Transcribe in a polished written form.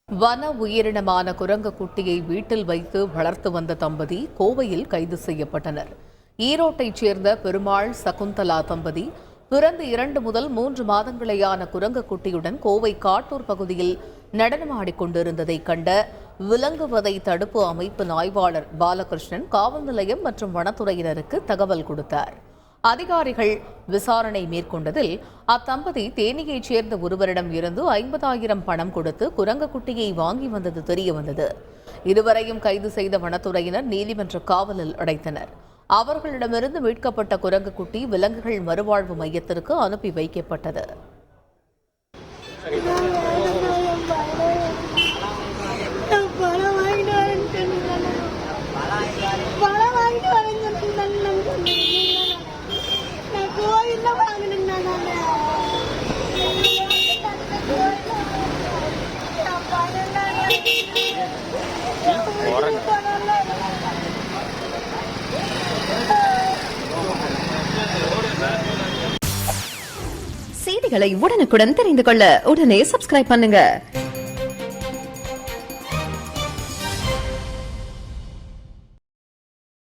வன உயிரினமான குரங்கு குட்டியை வீட்டில் வைத்து வளர்த்து வந்த தம்பதி கோவையில் கைது செய்யப்பட்டனர். ஈரோட்டைச் சேர்ந்த பெருமாள் சகுந்தலா தம்பதி பிறந்து 2 முதல் 3 மாதங்களேயான குரங்கு குட்டியுடன் கோவை காட்டூர் பகுதியில் நடனமாடிக் கொண்டிருந்ததை கண்ட விலங்குவதை தடுப்பு அமைப்பின் ஆய்வாளர் பாலகிருஷ்ணன் காவல் நிலையம் மற்றும் வனத்துறையினருக்கு தகவல் கொடுத்தார். அதிகாரிகள் விசாரணை மேற்கொண்டதில் அத்தம்பதி தேனியைச் சேர்ந்த ஒருவரிடம் இருந்து 50,000 பணம் கொடுத்து குரங்கு குட்டியை வாங்கி வந்தது தெரியவந்தது. இருவரையும் கைது செய்த வனத்துறையினர் நீதிமன்ற காவலில் அடைத்தனர். அவர்களிடமிருந்து மீட்கப்பட்ட குரங்கு குட்டி விலங்குகள் மறுவாழ்வு மையத்திற்கு அனுப்பி வைக்கப்பட்டது. செய்திகளை உடனுக்குடன் தெரிந்து கொள்ள உடனே சப்ஸ்கிரைப் பண்ணுங்க.